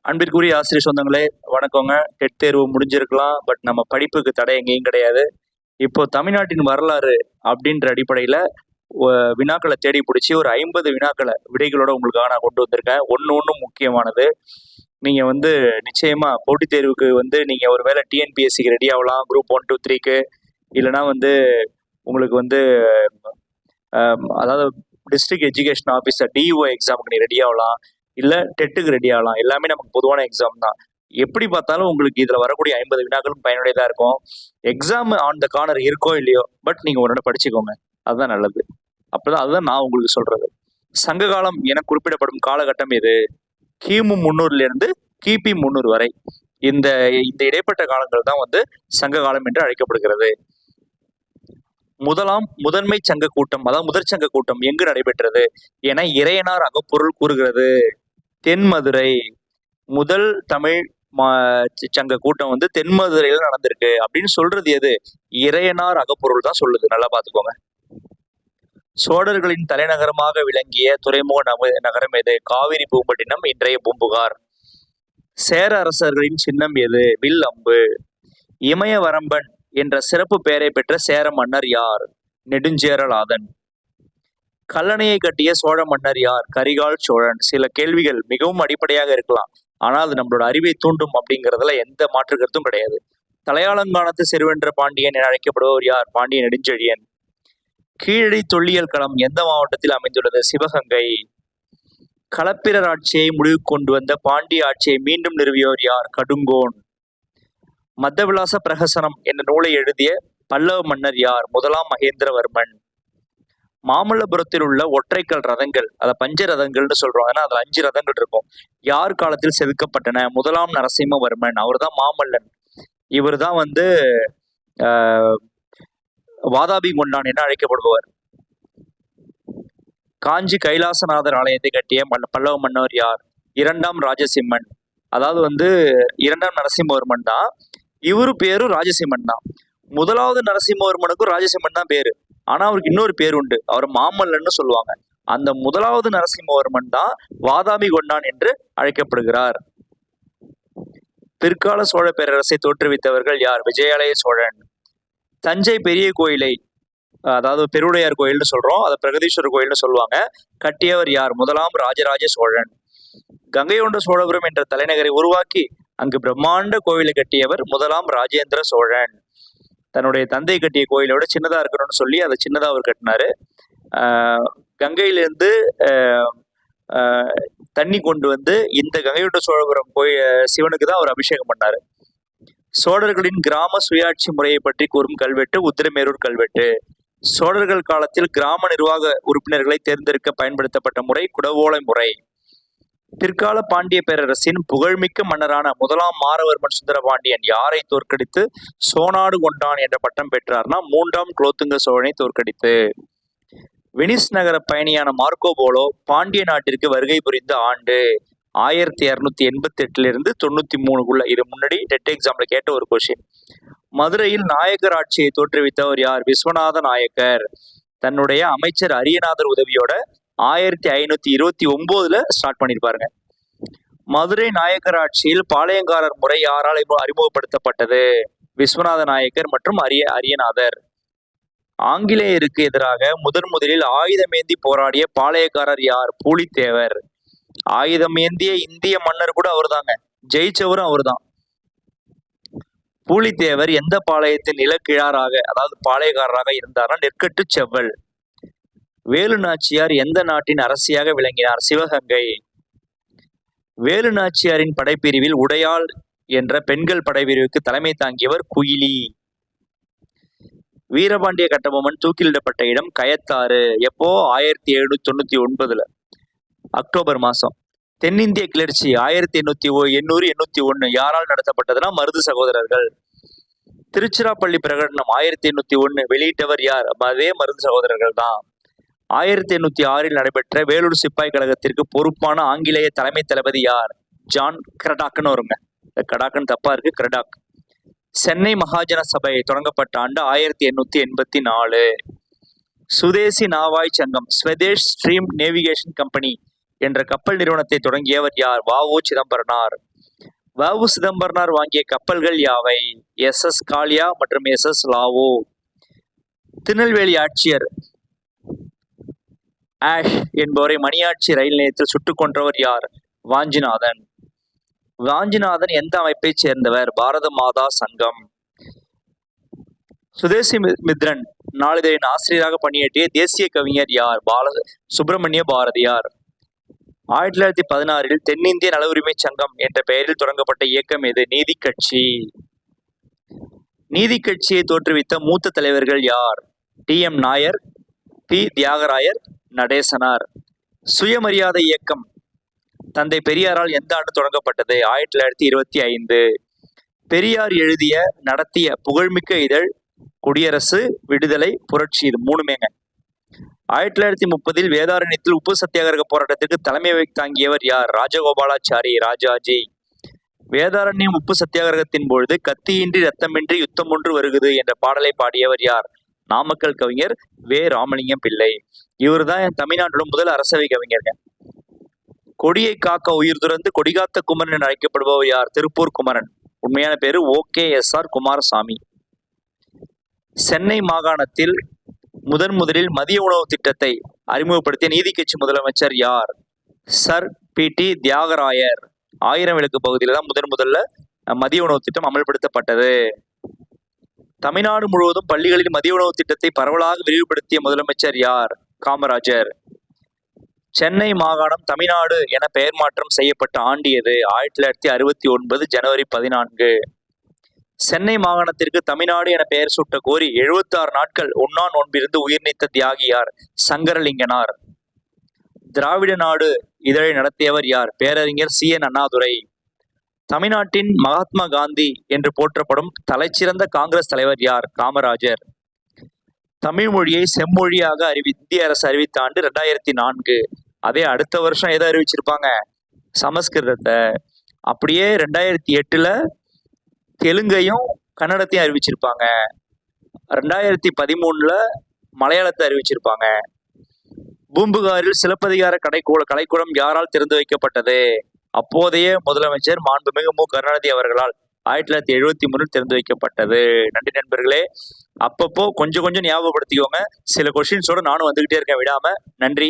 அன்பிற்குரிய ஆசிரியர் சொந்தங்களே, வணக்கங்க. டெட் தேர்வு முடிஞ்சிருக்கலாம். பட் நம்ம படிப்புக்கு தடை எங்கேயும் கிடையாது. இப்போ தமிழ்நாட்டின் வரலாறு அப்படின்ற அடிப்படையில வினாக்களை தேடி பிடிச்சி ஒரு 50 வினாக்களை விடைகளோட உங்களுக்காக நான் கொண்டு வந்திருக்கேன். ஒன்றும் முக்கியமானது. நீங்க நிச்சயமா போட்டித் தேர்வுக்கு நீங்க ஒருவேளை டிஎன்பிஎஸ்சிக்கு ரெடி ஆகலாம், குரூப் 1, 2, 3க்கு. இல்லைன்னா உங்களுக்கு அதாவது டிஸ்ட்ரிக்ட் எஜுகேஷன் ஆஃபீஸர் டிஇஓ எக்ஸாமுக்கு நீ ரெடி ஆகலாம், இல்லை டெட்டுக்கு ரெடி ஆகலாம். எல்லாமே நமக்கு பொதுவான எக்ஸாம் தான். எப்படி பார்த்தாலும் உங்களுக்கு இதில் வரக்கூடிய 50 வினாக்களும் பயனுடையதாக இருக்கும். எக்ஸாம் ஆன் த கார்னர் இருக்கோ இல்லையோ, பட் நீங்கள் உன்னோட படிச்சுக்கோங்க, அதுதான் நல்லது. அதுதான் நான் உங்களுக்கு சொல்றது. சங்க காலம் என குறிப்பிடப்படும் காலகட்டம் எது? கிமு 300 கிபி 300 வரை. இந்த இந்த இடைப்பட்ட காலங்கள் தான் சங்க காலம் என்று அழைக்கப்படுகிறது. முதன்மை சங்க கூட்டம், அதாவது முதற் சங்க கூட்டம் எங்கு நடைபெற்றது என இறையனார் அகப்பொருள் கூறுகிறது. தென்மதுரை. முதல் தமிழ் சங்க கூட்டம் தென்மதுரையில நடந்திருக்கு அப்படின்னு சொல்றது எது? இறையனார் அகப்பொருள் தான் சொல்லுது. நல்லா பாத்துக்கோங்க. சோழர்களின் தலைநகரமாக விளங்கிய துறைமுக நகரம் எது? காவிரி பூம்பட்டினம், இன்றைய பூம்புகார். சேர அரசர்களின் சின்னம் எது? வில் அம்பு. இமயவரம்பன் என்ற சிறப்பு பெயரை பெற்ற சேர மன்னர் யார்? நெடுஞ்சேரலாதன். கல்லணையை கட்டிய சோழ மன்னர் யார்? கரிகால் சோழன். சில கேள்விகள் மிகவும் அடிப்படையாக இருக்கலாம், ஆனால் அது நம்மளோட அறிவை தூண்டும் அப்படிங்கிறதுல எந்த மாற்று கருத்தும் கிடையாது. தலையாலங்கானத்து செருவென்ற பாண்டியன் என அழைக்கப்படுபவர் யார்? பாண்டிய நெடுஞ்செழியன். கீழடி தொல்லியல் களம் எந்த மாவட்டத்தில் அமைந்துள்ளது? சிவகங்கை. களப்பிரர் ஆட்சியை முடிவுக்கு கொண்டு வந்த பாண்டிய ஆட்சியை மீண்டும் நிறுவியோர் யார்? கடுங்கோன். மத்தவிலாச பிரகசனம் என்ற நூலை எழுதிய பல்லவ மன்னர் யார்? முதலாம் மகேந்திரவர்மன். மாமல்லபுரத்தில் உள்ள ஒற்றைக்கல் ரதங்கள், அதை பஞ்ச ரதங்கள்னு சொல்றோம், ஏன்னா அதுல 5 ரதங்கள் இருக்கும். யார் காலத்தில் செதுக்கப்பட்டன? முதலாம் நரசிம்மவர்மன். அவர் தான் மாமல்லன். இவர் தான் வாதாபி கொண்டான் என அழைக்கப்படுபவர். காஞ்சி கைலாசநாதர் ஆலயத்தை கட்டிய பல்லவ மன்னர் யார்? 2ஆம் ராஜசிம்மன். அதாவது 2ஆம் நரசிம்மவர்மன் தான். இவரு பேரும் ராஜசிம்மன் தான். முதலாவது நரசிம்மவர்மனுக்கும் ராஜசிம்மன் தான் பேரு. ஆனா அவருக்கு இன்னொரு பேர் உண்டு, அவர் மாமல்லன்னு சொல்லுவாங்க. அந்த முதலாவது நரசிம்மவர்மன் தான் வாதாபி கொண்டான் என்று அழைக்கப்படுகிறார். பிற்கால சோழ பேரரசை தோற்றுவித்தவர்கள் யார்? விஜயாலய சோழன். தஞ்சை பெரிய கோயிலை, அதாவது பெருவுடையார் கோயில்னு சொல்றோம், அதை பிரகதீஸ்வரர் கோயில்னு சொல்லுவாங்க, கட்டியவர் யார்? முதலாம் ராஜராஜ சோழன். கங்கை கொண்ட சோழபுரம் என்ற தலைநகரை உருவாக்கி அங்கு பிரம்மாண்ட கோயிலை கட்டியவர் முதலாம் ராஜேந்திர சோழன். தன்னுடைய தந்தை கட்டிய கோயிலோட சின்னதா இருக்கணும்னு சொல்லி அதை சின்னதா அவர் கட்டினாரு. கங்கையிலிருந்து தண்ணி கொண்டு இந்த கங்கை கொண்ட சோழபுரம் சிவனுக்கு தான் அவர் அபிஷேகம் பண்ணாரு. சோழர்களின் கிராம சுயாட்சி முறையை பற்றி கூறும் கல்வெட்டு உத்திரமேரூர் கல்வெட்டு. சோழர்கள் காலத்தில் கிராம நிர்வாக உறுப்பினர்களை தேர்ந்தெடுக்க பயன்படுத்தப்பட்ட முறை குடவோலை முறை. பிற்கால பாண்டிய பேரரசின் புகழ்மிக்க மன்னரான முதலாம் மாரவர்மன் சுந்தரபாண்டியன் யாரை தோற்கடித்து சோனாடு கொண்டான் என்ற பட்டம் பெற்றார்னா 3ஆம் குலோத்துங்க சோழனை தோற்கடித்து. வெனிஸ் நகர பயணியான மார்க்கோ போலோ பாண்டிய நாட்டிற்கு வருகை புரிந்த ஆண்டு 1288 93. இது முன்னாடி டெட் எக்ஸாம்ல கேட்ட ஒரு கொஸ்டின். மதுரையில் நாயக்கர் ஆட்சியை தோற்றுவித்தவர் யார்? விஸ்வநாத நாயக்கர். தன்னுடைய அமைச்சர் அரியநாதர் உதவியோட 1529 ஸ்டார்ட் பண்ணிருப்பாருங்க. மதுரை நாயக்கர் ஆட்சியில் பாளையங்காரர் முறை யாரால் அறிமுகப்படுத்தப்பட்டது? விஸ்வநாத நாயக்கர் மற்றும் அரியநாதர். ஆங்கிலேயருக்கு எதிராக முதலில் ஆயுதமேந்தி போராடிய பாளையக்காரர் யார்? பூலித்தேவர். ஆயுதம் ஏந்திய இந்திய மன்னர் கூட அவர் தாங்க, ஜெயிச்சவரும் அவர் தான். பூலித்தேவர் எந்த பாளையத்தின் நிலக்கிழாராக, அதாவது பாளையக்காரராக இருந்தார்னா நெற்கட்டு செவ்வல். வேலு நாச்சியார் எந்த நாட்டின் அரசியாக விளங்கினார்? சிவகங்கை. வேலு நாச்சியாரின் படைப்பிரிவில் உடையாள் என்ற பெண்கள் படைப்பிரிவுக்கு தலைமை தாங்கியவர் குயிலி. வீரபாண்டிய கட்டபொம்மன் தூக்கிலிடப்பட்ட இடம் கயத்தாறு. எப்போ? 1799 அக்டோபர் மாசம். தென்னிந்திய கிளர்ச்சி 1880-801 யாரால் நடத்தப்பட்டதுன்னா மருது சகோதரர்கள். திருச்சிராப்பள்ளி பிரகடனம் 1801 வெளியிட்டவர் யார்? அதே மருது சகோதரர்கள் தான். 1806 நடைபெற்ற வேலூர் சிப்பாய் கழகத்திற்கு பொறுப்பான ஆங்கிலேய தலைமை தளபதி யார்? ஜான் கிரடாக்னு வருங்க. கடாக்கன் தப்பா இருக்கு, கிரடாக். சென்னை மகாஜன சபை தொடங்கப்பட்ட ஆண்டு 1884. சுதேசி நாவாய் சங்கம், ஸ்வதேஷ் ஸ்ட்ரீம் நேவிகேஷன் கம்பெனி என்ற கப்பல் நிறுவனத்தை தொடங்கியவர் யார்? வ.உ. சிதம்பரனார். வ.உ. சிதம்பரனார் வாங்கிய கப்பல்கள் யாவை? எஸ்.எஸ். காளியா மற்றும் எஸ்.எஸ். லாவோ. திருநெல்வேலி ஆட்சியர் ஆஷ் என்பவரை மணியாட்சி ரயில் நிலையத்தில் சுட்டுக் கொன்றவர் யார்? வாஞ்சிநாதன். வாஞ்சிநாதன் எந்த அமைப்பைச் சேர்ந்தவர்? பாரத மாதா சங்கம். சுதேசி மித்ரன் நாளிதழின் ஆசிரியராக பணியாற்றிய தேசிய கவிஞர் யார்? சுப்பிரமணிய பாரதியார். 1916 தென்னிந்திய நல உரிமை சங்கம் என்ற பெயரில் தொடங்கப்பட்ட இயக்கம் எது? நீதி கட்சி. நீதி கட்சியை தோற்றுவித்த மூத்த தலைவர்கள் யார்? டி.எம். நாயர், பி. தியாகராயர், நடேசனார். சுயமரியாதை இயக்கம் தந்தை பெரியாரால் எந்த ஆண்டு தொடங்கப்பட்டது? 1925. பெரியார் எழுதிய நடத்திய புகழ்மிக்க இதழ் குடியரசு, விடுதலை, புரட்சி. இது மூணுமேங்க. 1930 வேதாரண்யத்தில் உப்பு சத்தியாகிரக போராட்டத்திற்கு தலைமை தாங்கியவர் யார்? ராஜகோபாலாச்சாரி, ராஜாஜி. வேதாரண்யம் உப்பு சத்தியாகிரகத்தின் பொழுது கத்தியின்றி ரத்தமின்றி யுத்தம் ஒன்று வருகுது என்ற பாடலை பாடியவர் யார்? நாமக்கல் கவிஞர் வே. ராமலிங்கம் பிள்ளை. இவர் தான் தமிழ்நாட்டோட முதல் அரசவை கவிஞருங்க. கொடியை காக்க உயிர் துறந்து கொடிகாத்த குமரன் என அழைக்கப்படுபவர் யார்? திருப்பூர் குமரன். உண்மையான பேரு OKSR குமாரசாமி. சென்னை மாகாணத்தில் முதலில் மதிய உணவு திட்டத்தை அறிமுகப்படுத்திய நீதி கட்சி முதலமைச்சர் யார்? Sir P.T. தியாகராயர். 1000 விளக்கு பகுதியில் தான் முதல்ல மதிய உணவு திட்டம் அமல்படுத்தப்பட்டது. தமிழ்நாடு முழுவதும் பள்ளிகளில் மதிய உணவு திட்டத்தை பரவலாக விரிவுபடுத்திய முதலமைச்சர் யார்? காமராஜர். சென்னை மாகாணம் தமிழ்நாடு என பெயர் மாற்றம் செய்யப்பட்ட ஆண்டு எது? 1969 ஜனவரி 14. சென்னை மாகாணத்திற்கு தமிழ்நாடு என பெயர் சூட்ட கோரி 76 நாட்கள் உண்ணா நோன்பிருந்து உயிர் நீத்த தியாகி யார்? சங்கரலிங்கனார். திராவிட நாடு இதழை நடத்தியவர் யார்? பேரறிஞர் C.N. அண்ணாதுரை. தமிழ்நாட்டின் மகாத்மா காந்தி என்று போற்றப்படும் தலைச்சிறந்த காங்கிரஸ் தலைவர் யார்? காமராஜர். தமிழ் மொழியை செம்மொழியாக இந்திய அரசு அறிவித்த ஆண்டு 2004. அதே அடுத்த வருஷம் எதை அறிவிச்சிருப்பாங்க? சமஸ்கிருதத்தை. அப்படியே 2008 தெலுங்கையும் கன்னடத்தையும் அறிவிச்சிருப்பாங்க. 2013 மலையாளத்தை அறிவிச்சிருப்பாங்க. பூம்புகாரில் சிலப்பதிகார கலைக்கூடம் யாரால் திறந்து வைக்கப்பட்டது? அப்போதைய முதலமைச்சர் மாண்புமிகு மு. கருணாநிதி அவர்களால் 1973 திறந்து வைக்கப்பட்டது. நன்றி நண்பர்களே. அப்பப்போ கொஞ்சம் ஞாபகப்படுத்திக்கோங்க. சில கொஸ்டின்ஸோட நானும் வந்துகிட்டே இருக்கேன் விடாம. நன்றி.